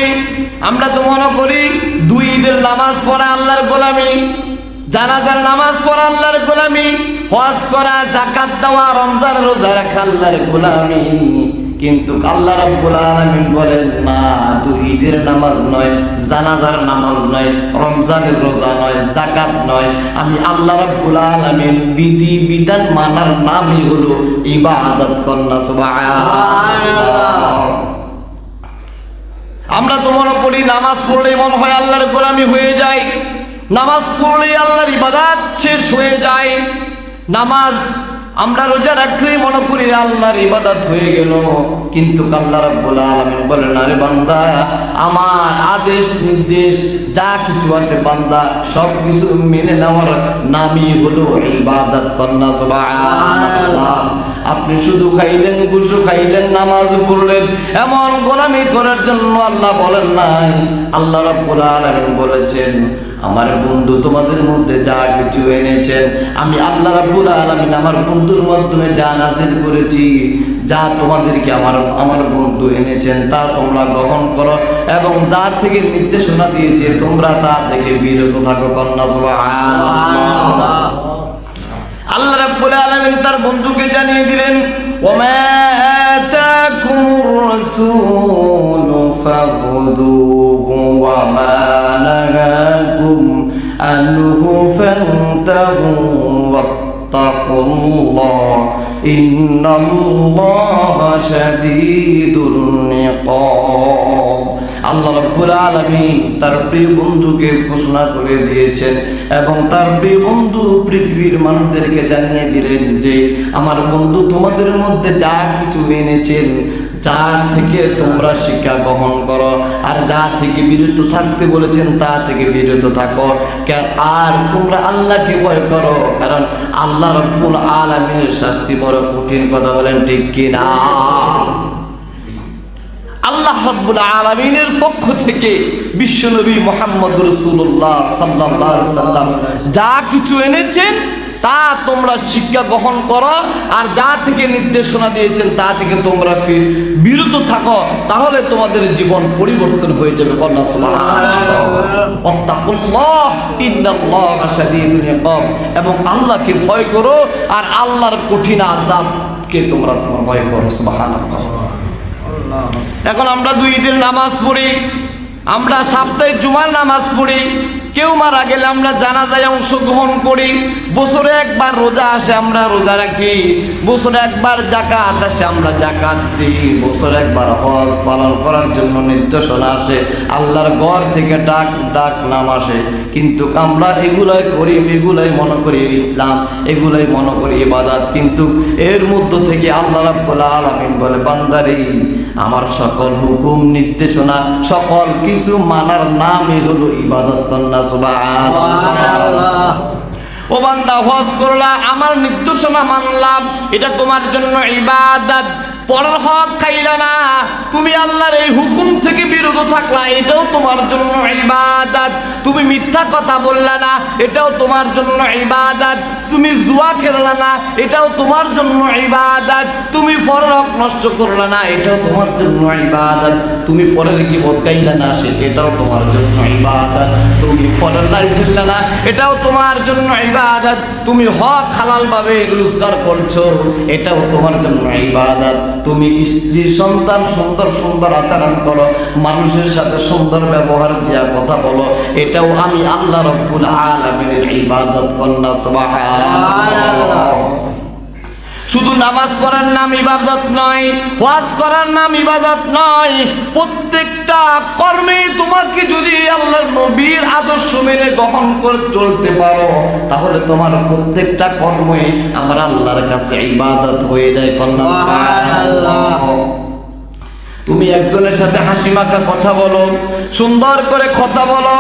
করি, আমরা তো মনে করি দুই ঈদের নামাজ পড়া আল্লাহর গোলামি, জানাজার নামাজ পড়া আল্লাহর গোলামি, হজ করা, যাকাত দেওয়া, রমজান রোজা রাখা আল্লাহর গোলামি। কিন্তু আল্লাহ রাব্বুল আলামিন বলেন না, দুই ঈদের নামাজ নয়, জানাজার নামাজ নয়, রমজানের রোজা নয়, যাকাত নয়, আমি আল্লাহ রাব্বুল আলামিন বিধি বিধান মানার নামই হলো ইবাদত কন্যা। সুবহানাল্লাহ। আমরা তো মনে করি নামাজ পড়লেই মনে হয় আল্লাহর গোলামি হয়ে যায়, নামাজ পড়লেই আল্লাহর ইবাদত শেষ হয়ে যায়। নামাজ আমরা রোজা রাখলেই মনে করি আল্লাহর ইবাদত হয়ে গেল, কিন্তু আল্লাহ রাব্বুল আলামিন বলেন, আরে বান্দা, আমার আদেশ নির্দেশ যা কিছু আছে বান্দা সব কিছু মেনে নেওয়ার নামই হলো ইবাদত কন্যা। সুবহানাল্লাহ। আপনি শুধু খাইলেন, গুসু খাইলেন, নামাজ পড়লেন, এমন গোলামি করার জন্য আল্লাহ বলেন নাই। আল্লাহ রাব্বুল আলামিন বলেছেন, আমার বন্ধু তোমাদের মধ্যে যা কিছু এনেছেন, আমি আল্লাহ রাব্বুল আলামিন আমার বন্ধুর মাধ্যমে যা নাযিল করেছি, যা তোমাদেরকে আমার বন্ধু এনেছেন তা তোমরা গ্রহণ করো, এবং যা থেকে নির্দেশনা দিয়েছে তোমরা তা থেকে বিরত থাকো কন্যা। সুবহানাল্লাহ। আল্লাহ রাব্বুল আলামিন তার বন্ধুকে জানিয়ে দিলেন, ওমা আতাকুমুর রাসূলু ফাখুযুহু ওয়া মা নাহাকুম আনহু ফান্তাহু ওয়াত্তাকুল্লাহ ইন্নাল্লাহা শাদীদুল ইকাব। আল্লাহ রাব্বুল আলামিন তার প্রিয় বন্ধুকে ঘোষণা করে দিয়েছেন, এবং তার প্রিয় বন্ধু পৃথিবীর মানুষদেরকে জানিয়ে দিলেন যে আমার বন্ধু তোমাদের মধ্যে যা কিছু এনেছেন, যা থেকে তোমরা শিক্ষা গ্রহণ করো, আর যা থেকে বিরত থাকতে বলেছেন তা থেকে বিরত থাকো, আর তোমরা আল্লাহকে ভয় করো, কারণ আল্লাহ রাব্বুল আলামিনের শাস্তি বড় কঠিন। কথা বলেন ঠিক কিনা? আল্লাহ রাব্বুল আলামিনের পক্ষ থেকে বিশ্বনবী মুহাম্মদ রাসূলুল্লাহ সাল্লাল্লাহু আলাইহি সাল্লাম যা কিছু এনেছেন তা তোমরা শিক্ষা গ্রহণ করো, আর যা থেকে নির্দেশনা দিয়েছেন তা থেকে তোমরা বিরত থাকো, তাহলে তোমাদের জীবন পরিবর্তন হয়ে যাবে। ওয়াত্তাকুল্লাহ ইন্নাল্লাহা শাদীদুল ইকাব। এবং আল্লাহকে ভয় করো, আর আল্লাহর কঠিন আযাবকে তোমরা ভয় করো। সুবহানাল্লাহ। এখন আমরা দুই ঈদের নামাজ পড়ি, আমরা সাপ্তাহিক জুমার নামাজ পড়ি, কেউ মারা গেলে আমরা জানাজায় অংশগ্রহণ করি, বছরে একবার রোজা আসে আমরা রোজা রাখি, বছরে একবার যাকাত আসে আমরা যাকাত দিই, বছরে একবার হজ পালন করার জন্য নির্দেশনা আসে, আল্লাহর ঘর থেকে ডাক নাম আসে, কিন্তু আমরা এগুলাই করি, এগুলাই মনে করি ইসলাম, এগুলাই মনে করি ইবাদত। কিন্তু এর মধ্য থেকে আল্লাহ রাব্বুল আলামিন বলে, বান্দারে, আমার সকল হুকুম নির্দেশনা সকল কিছু মানার নামই হলো ইবাদত কন্যা। সুবহানাল্লাহ। ও বান্দা, হজ করলা, আমার নির্দেশনা মানলাম, এটা তোমার জন্য ইবাদত। পরের হক খাইলা না, তুমি আল্লাহর এই হুকুম থেকে বিরত থাকলা, এটাও তোমার জন্য ইবাদত। তুমি মিথ্যা কথা বললা না, এটাও তোমার জন্য ইবাদত। তুমি জুয়া খেললা না, এটাও তোমার জন্য ইবাদত। তুমি পরের হক নষ্ট করলা না, এটাও তোমার জন্য ইবাদত। তুমি পরের গীবত গাইলা না, এটাও তোমার জন্য ইবাদত। তুমি পরের লাই ঠেললা না, এটাও তোমার জন্য ইবাদত। তুমি হক হালাল ভাবে রোজগার করছো, এটাও তোমার জন্য ইবাদত। তুমি স্ত্রী সন্তান সুন্দর সুন্দর আচরণ করো, মানুষের সাথে সুন্দর ব্যবহার দিয়া কথা বলো, এটাও আমি আল্লাহ রাব্বুল আলামিনের ইবাদত কন্যা। সুবহানাল্লাহ। শুধু নামাজ পড়ার নাম ইবাদত নয়, ওয়াজ করার নাম ইবাদত নয়, প্রত্যেকটা কর্মে তোমাকে যদি আল্লাহর নবীর আদর্শ মেনে গ্রহণ করে চলতে পারো, তাহলে তোমার প্রত্যেকটা কর্মই আমার আল্লাহর কাছে ইবাদত হয়ে যায় কন্যা। সুবহানাল্লাহ। তুমি একজনের সাথে হাসি মাখা কথা বলো, সুন্দর করে কথা বলো,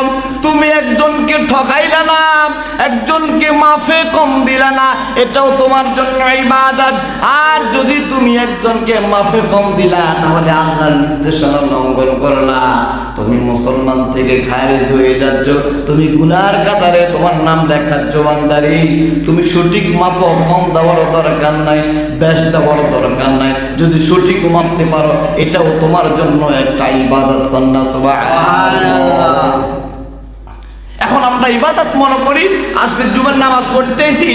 তুমি একজনকে ঠকাইলা না, একজনকে মাফে কম দিলা না, এটাও তোমার জন্য ইবাদত। আর যদি তুমি একজনকে মাফে কম দিলা, তাহলে আল্লাহর নির্দেশনা লঙ্ঘন করলা, তো তুমি মুসলমান থেকে খারিজ হয়ে যাচ্ছ, তুমি গুনার কাতারে তোমার নাম লেখাচ্ছ বান্দারি। তুমি সঠিক মাপো, কম দেওয়ারও দরকার নাই, বেশ দেওয়ারও দরকার নাই। যদি সঠিক মাপতে পারো এটাও তোমার জন্য একটা ইবাদত। কন্যা সুবহানাল্লাহ। এখন আমরা ইবাদত মনে করি, আজকে জুমার নামাজ পড়তেছি,